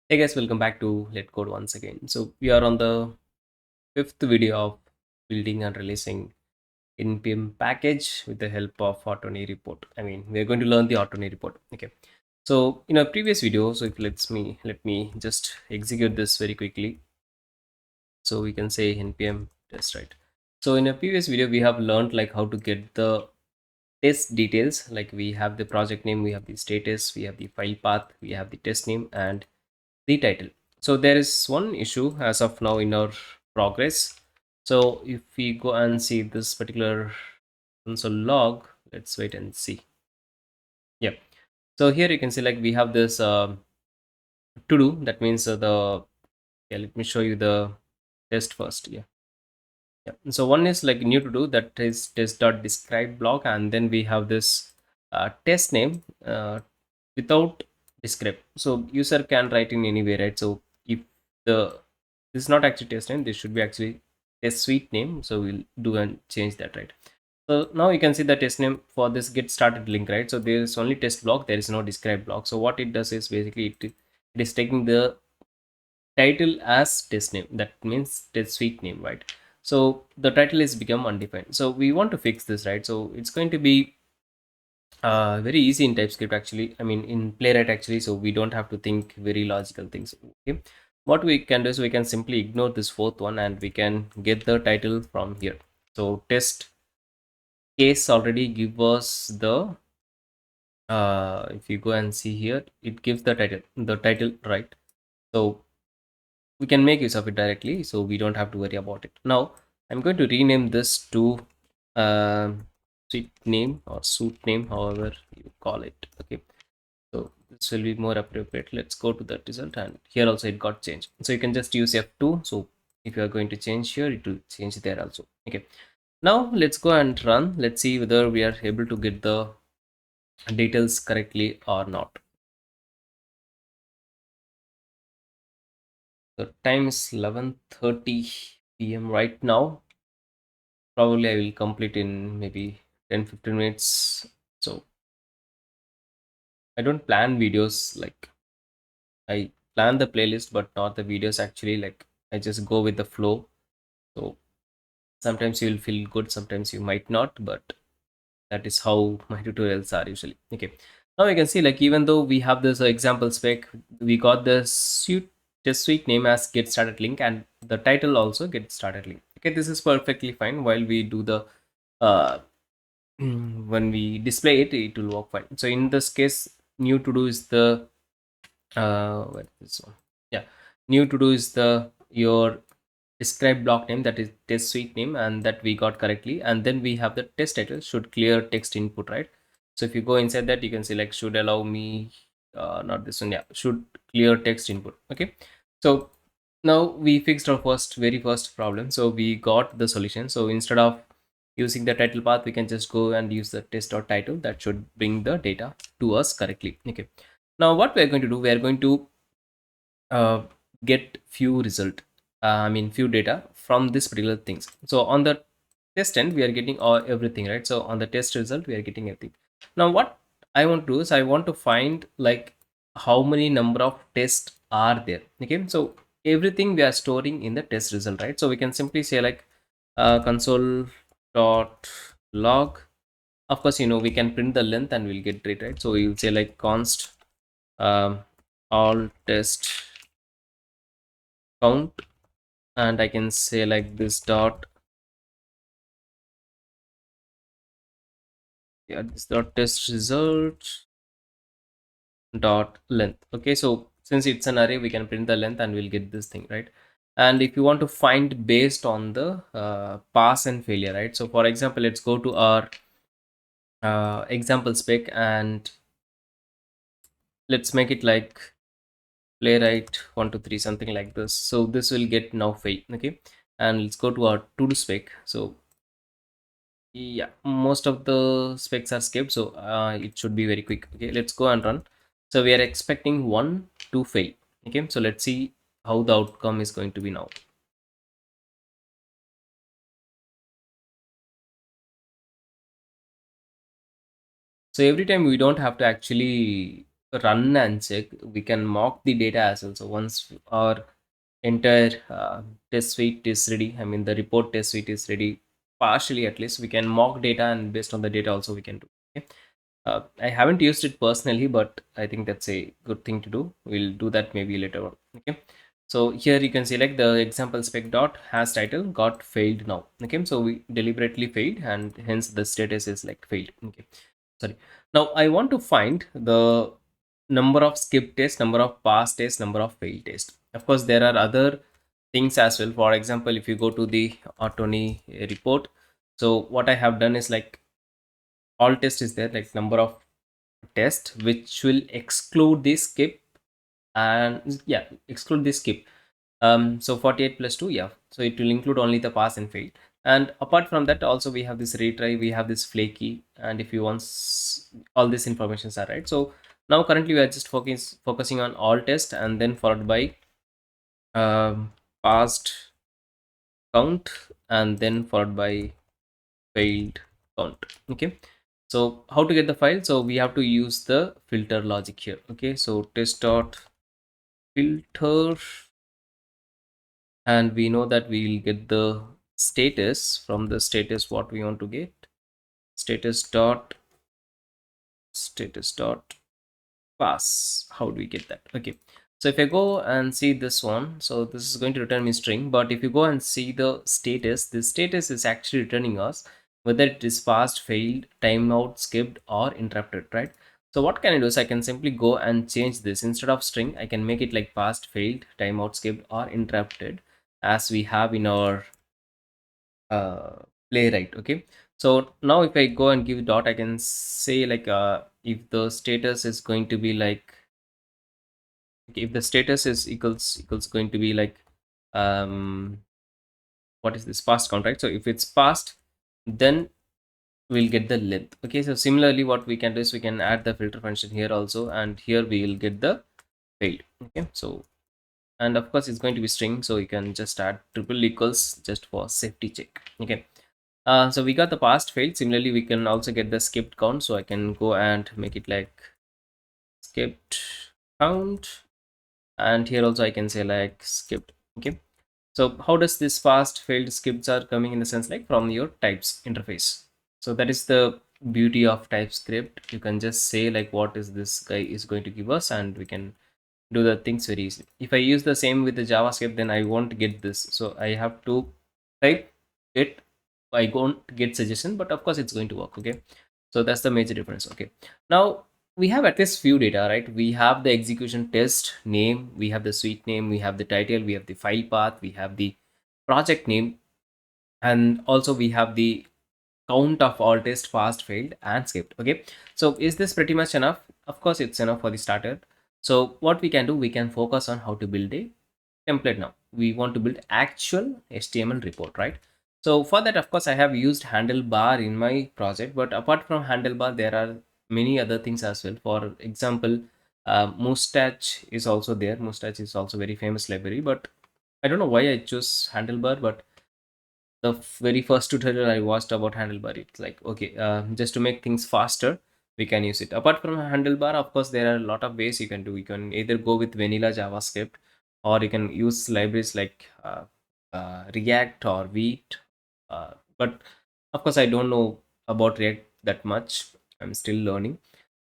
Hey guys, welcome back to LetCode once again. So we are on the fifth video of building and releasing NPM package with the help of ortoni report. We're going to learn the ortoni report. Okay. So in a previous video, so if let me just execute this very quickly. So we can say NPM test, right? So in a previous video, we have learned like how to get the test details. Like we have the project name, we have the status, we have the file path, we have the test name, and the title. So there is one issue as of now in our progress. So if we go and see this particular console log, let's wait and see. Yeah. So here you can see like we have this to do. That means yeah. Let me show you the test first. Yeah. Yeah. So one is like new to do, that is test.describe block, and then we have this test name without describe. So user can write in any way, right? So if the this is not actually test name, this should be actually test suite name. So we'll do and change that, right? So now you can see the test name for this get started link, right? So there is only test block, there is no describe block. So what it does is basically it is taking the title as test name. That means test suite name, right? So the title is become undefined. So we want to fix this, right? So it's going to be very easy in TypeScript actually. In Playwright actually. So we don't have to think very logical things. Okay. What we can do is we can simply ignore this fourth one and we can get the title from here. So test case already give us the if you go and see here, it gives the title, right? So we can make use of it directly, so we don't have to worry about it. Now I'm going to rename this to suite name or suit name, however you call it. Okay, so this will be more appropriate. Let's go to that result, and here also it got changed, so you can just use F2. So if you are going to change here, it will change there also. Okay, now let's go and run. Let's see whether we are able to get the details correctly or not. The time is 11:30 p.m. right now. Probably I will complete in maybe 10-15 minutes. So I don't plan videos, like I plan the playlist but not the videos actually. Like I just go with the flow. So sometimes you will feel good, sometimes you might not, but that is how my tutorials are usually. Okay, now you can see like even though we have this example spec, we got the suite test suite name as get started link, and the title also get started link. Okay, this is perfectly fine. While we do the uh, when we display it, it will work fine. So in this case, new to do is the what is this one? Yeah, new to do is the your describe block name, that is test suite name, and that we got correctly. And then we have the test title should clear text input, right? So if you go inside that, you can see like should allow me not this one, yeah, should clear text input. Okay, so now we fixed our very first problem. So we got the solution. So instead of using the title path, we can just go and use the test.title. That should bring the data to us correctly. Okay, now what we're going to do, we are going to uh, get few result, few data from this particular things. So on the test end, we are getting everything, right? So on the test result, we are getting everything. Now what I want to do is I want to find like how many number of tests are there. Okay, so everything we are storing in the test result, right? So we can simply say like console dot log. Of course, we can print the length and we'll get it, right? So we'll say like const um, all test count, and I can say like this dot, yeah, this dot test result dot length. Okay, so since it's an array, we can print the length and we'll get this thing, right? And if you want to find based on the pass and failure, right? So for example, let's go to our example spec and let's make it like Playwright 1 2 3, something like this. So this will get now fail. Okay, and let's go to our to do spec. So yeah, most of the specs are skipped, so it should be very quick. Okay, let's go and run. So we are expecting one to fail. Okay, so let's see how the outcome is going to be now. So every time we don't have to actually run and check, we can mock the data as well. So once our entire test suite is ready, I mean the report test suite is ready, partially at least, we can mock data, and based on the data also we can do. Okay. I haven't used it personally, but I think that's a good thing to do. We'll do that maybe later on. Okay. So here you can select the example spec dot has title got failed now. Okay. So we deliberately failed, and hence the status is like failed. Okay. Sorry. Now I want to find the number of skip tests, number of pass tests, number of fail tests. Of course, there are other things as well. For example, if you go to the ortoni report, so what I have done is like all test is there, like number of test which will exclude the skip, and yeah, exclude the skip. So 48 plus 2, yeah, so it will include only the pass and fail. And apart from that also we have this retry, we have this flaky, and if you want all these informations are right. So now currently we are just focusing on all test, and then followed by passed count, and then followed by failed count. Okay. So how to get the file? So we have to use the filter logic here. Okay. So test dot filter, and we know that we will get the status from the status what we want to get. Status dot pass. How do we get that? Okay. So if I go and see this one, so this is going to return me string, but if you go and see the status, the status is actually returning us whether it is passed, failed, timeout, skipped, or interrupted, right? So what can I do is I can simply go and change this. Instead of string, I can make it like passed, failed, timeout, skipped, or interrupted, as we have in our uh, Playwright. Okay. So now if I go and give dot, I can say like if the status is going to be like, if the status is equals going to be like what is this passed count, right? So if it's passed, then we'll get the length. Okay. So similarly what we can do is we can add the filter function here also, and here we will get the failed. Okay. So, and of course it's going to be string, so you can just add triple equals just for safety check. Okay. So we got the past failed. Similarly we can also get the skipped count, so I can go and make it like skipped count, and here also I can say like skipped. Okay. So how does this fast failed skips are coming in the sense like from your types interface. So that is the beauty of TypeScript. You can just say like what is this guy is going to give us, and we can do the things very easily. If I use the same with the JavaScript, then I won't get this. So I have to type it. I won't get suggestion, but of course it's going to work. Okay. So that's the major difference. Okay. Now we have at least few data, right? We have the execution test name, we have the suite name, we have the title, we have the file path, we have the project name, and also we have the count of all test passed, failed, and skipped. Okay. So is this pretty much enough? Of course it's enough for the starter. So what we can do, we can focus on how to build a template. Now we want to build actual HTML report, right? So for that, of course, I have used handlebar in my project, but apart from handlebar, there are many other things as well. For example, mustache is also there. Mustache is also very famous library, but I don't know why I chose handlebar. But the very first tutorial I watched about handlebar, it's like, okay, just to make things faster, we can use it. Apart from handlebar, of course, there are a lot of ways you can do. You can either go with vanilla JavaScript, or you can use libraries like React or Vite. But of course, I don't know about React that much. I'm still learning.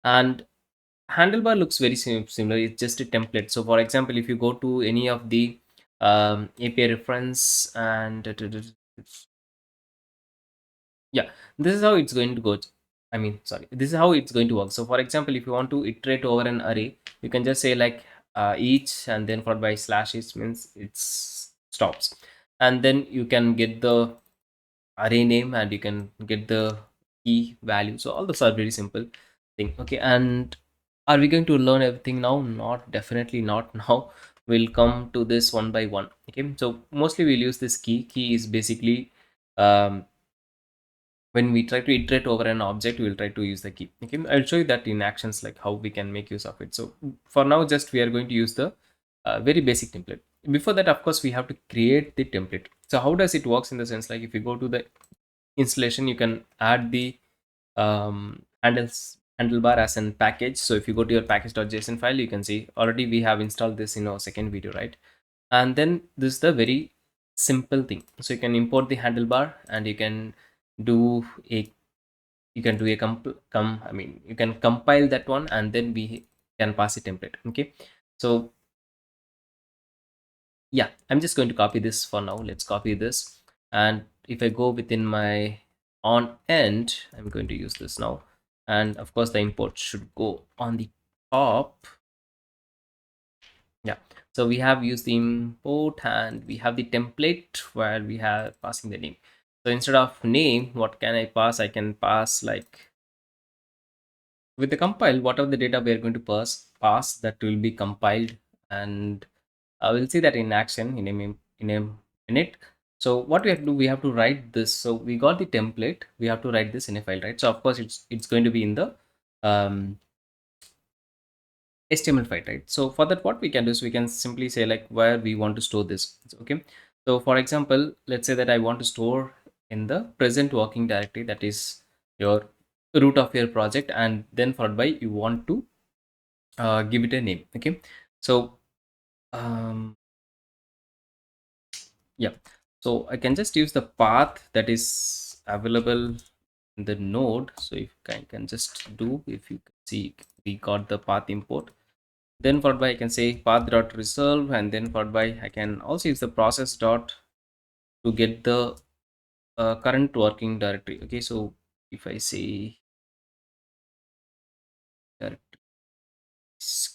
And handlebar looks very similar. It's just a template. So for example, if you go to any of the API reference, and yeah, this is how it's going to go. I mean, sorry, this is how it's going to work. So for example, if you want to iterate over an array, you can just say like each, and then followed by slash each, means it stops, and then you can get the array name, and you can get the key value. So all those are very simple thing. Okay. And are we going to learn everything now? Not, definitely not now. We'll come to this one by one. Okay. So mostly we'll use this key is basically um, when we try to iterate over an object, we will try to use the key. Okay. I'll show you that in actions, like how we can make use of it. So for now, just we are going to use the very basic template. Before that, of course, we have to create the template. So how does it works in the sense like if you go to the installation, you can add the handlebar as an package. So if you go to your package.json file, you can see already we have installed this in our second video, right? And then this is the very simple thing. So you can import the handlebar, and you can do a you can compile that one, and then we can pass a template. Okay, so yeah, I'm just going to copy this for now. Let's copy this, and if I go within my on end, I'm going to use this now. And of course the import should go on the top. Yeah, so we have used the import, and we have the template where we have passing the name. So instead of name, what can I pass? I can pass, like, with the compile, whatever the data we are going to pass, that will be compiled, and I will see that in action in a minute. So what we have to do, we have to write this. So we got the template, we have to write this in a file, right? So of course it's going to be in the um, HTML file, right? So for that, what we can do is we can simply say like where we want to store this. Okay, so for example, let's say that I want to store in the present working directory, that is your root of your project, and then followed by you want to give it a name. Okay, so um, yeah, so I can just use the path that is available in the node. So if I can just do, if you can see, we got the path import, then followed by I can say path dot resolve, and then followed by I can also use the process dot to get the current working directory. Okay, so if I say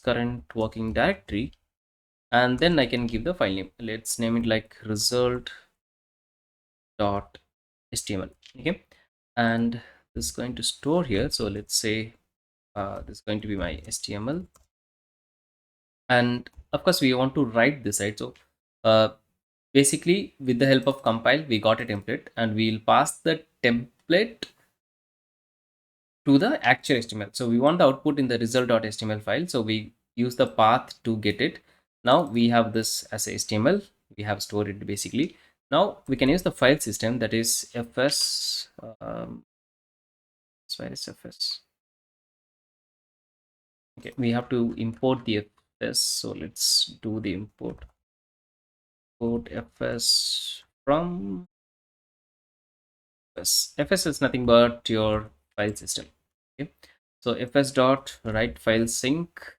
current working directory, and then I can give the file name. Let's name it like result dot html. Okay, and this is going to store here. So let's say this is going to be my html, and of course we want to write this, right? So uh, basically with the help of compile, we got a template, and we'll pass the template to the actual HTML. So we want the output in the result.html file. So we use the path to get it. Now we have this as HTML. We have stored it basically. Now we can use the file system, that is fs. Where is fs? Okay, we have to import the fs. So let's do the import fs from fs is nothing but your file system. Okay, so fs dot write file sync,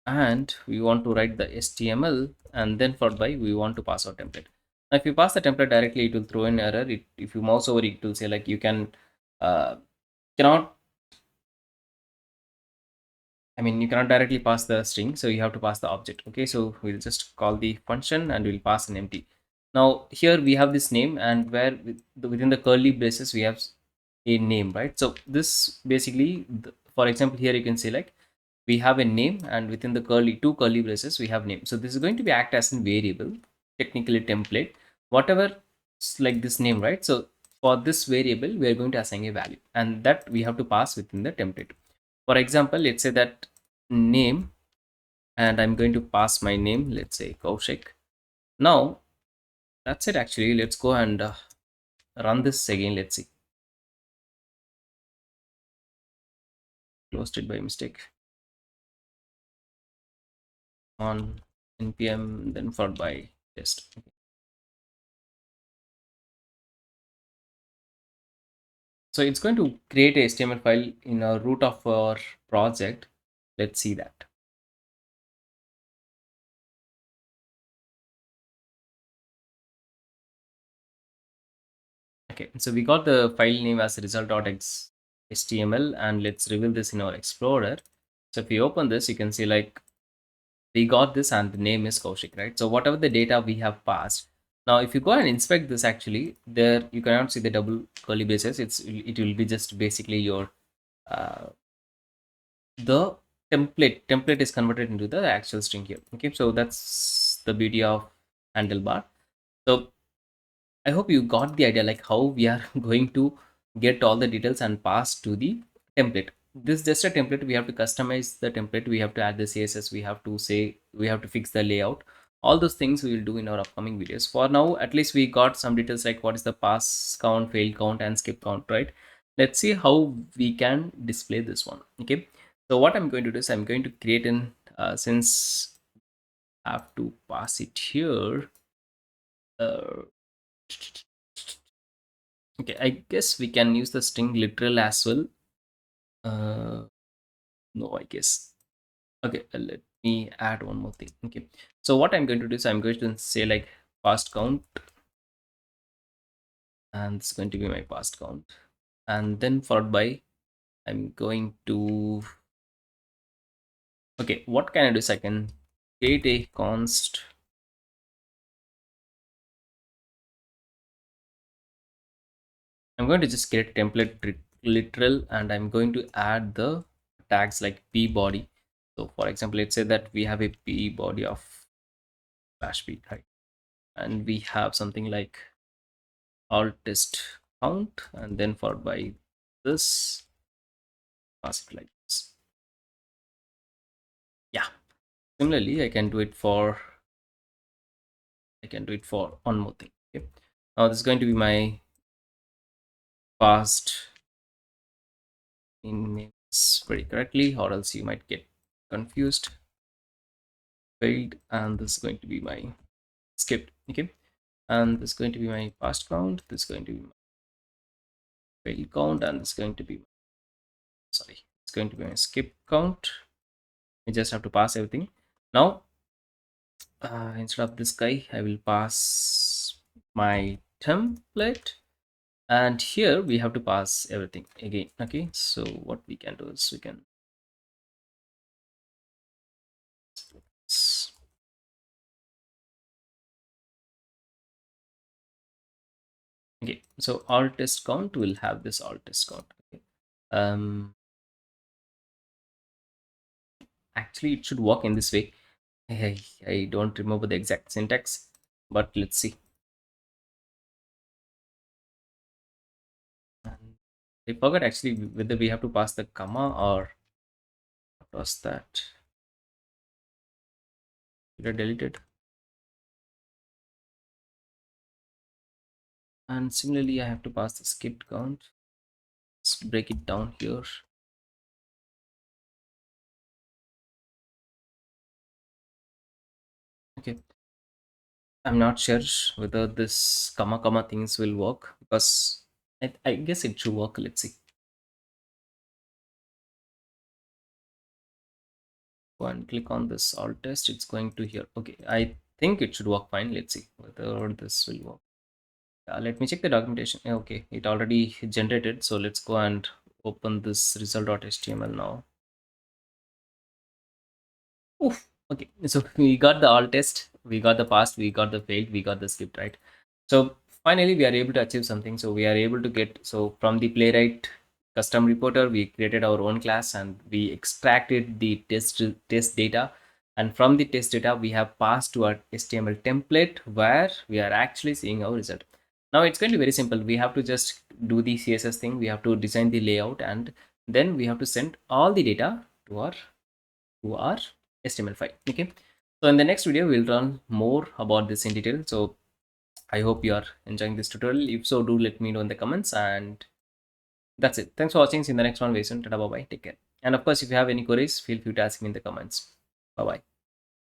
and we want to write the html, and then followed by we want to pass our template. Now if you pass the template directly, it will throw an error. If you mouse over it, it will say like you cannot, you cannot directly pass the string, so you have to pass the object. Okay, so we'll just call the function, and we'll pass an empty. Now here we have this name, and where within the curly braces we have a name, right? So this basically, for example, here you can say like we have a name, and within the two curly braces we have name. So this is going to be act as a variable, technically template, whatever like this name, right? So for this variable we are going to assign a value, and that we have to pass within the template. For example, let's say that name, and I'm going to pass my name, let's say Kaushik. Now that's it. Actually, let's go and run this again. Let's see. Closed it by mistake on npm, then followed by test. Okay. So it's going to create a HTML file in a root of our project. Let's see that. Okay, so we got the file name as result.html, and let's reveal this in our Explorer. So if we open this, you can see like we got this, and the name is Kaushik, right? So whatever the data we have passed. Now if you go and inspect this, actually there you cannot see the double curly braces. It will be just basically your the template is converted into the actual string here. Okay, so that's the beauty of handlebar. So I hope you got the idea like how we are going to get all the details and pass to the template. This is just a template. We have to customize the template. We have to add the CSS. We have to fix the layout. All those things we will do in our upcoming videos. For now, at least we got some details like what is the pass count, fail count, and skip count, right? let's see how we can display this one. Okay, so what I'm going to do is I'm going to create an since I have to pass it here. uh, okay, I guess we can use the string literal as well. uh, no, I guess. Okay, let me add one more thing. Okay, so what I'm going to do is I'm going to say like past count, and it's going to be my past count, and then followed by I'm going to, okay, what can I do is I can create a const. I'm going to just create a template literal, and I'm going to add the tags like p body. So for example, let's say that we have a p body of bash p, right? And we have something like alt test count, and then followed by this, pass it like this. Yeah. Similarly, I can do it for one more thing. Okay. Now this is going to be my past in names very correctly, or else you might get confused. Failed, and this is going to be my skipped. Okay, and this is going to be my past count. This is going to be my failed count, and this is going to be, sorry, it's going to be my skip count. You just have to pass everything. Now, instead of this guy, I will pass my template, and here we have to pass everything again. Okay, so what we can do is we can okay, so alt test count will have this alt test count. Okay, actually it should work in this way. I don't remember the exact syntax, but let's see. And I forgot actually whether we have to pass the comma or what was that. Did I delete it? And similarly, I have to pass the skipped count. Let's break it down here. Okay, I'm not sure whether this comma things will work, because I guess it should work. Let's see. Go and click on this alt test. It's going to here. Okay, I think it should work fine. Let's see whether this will work. Let me check the documentation. Okay, it already generated. So let's go and open this result.html now. Oof. Okay, so we got the alt test, we got the passed, we got the failed, we got the script, right? So finally we are able to achieve something. So we are able to get, so from the Playwright custom reporter, we created our own class and we extracted the test data, and from the test data we have passed to our HTML template where we are actually seeing our result. Now it's going to be very simple. We have to just do the CSS thing, we have to design the layout, and then we have to send all the data to our HTML file. Okay, so in the next video we'll learn more about this in detail. So I hope you are enjoying this tutorial. If so, do let me know in the comments, and that's it. Thanks for watching. See you in the next one very soon. Tada, bye bye, take care. And of course, if you have any queries, feel free to ask me in the comments. Bye bye.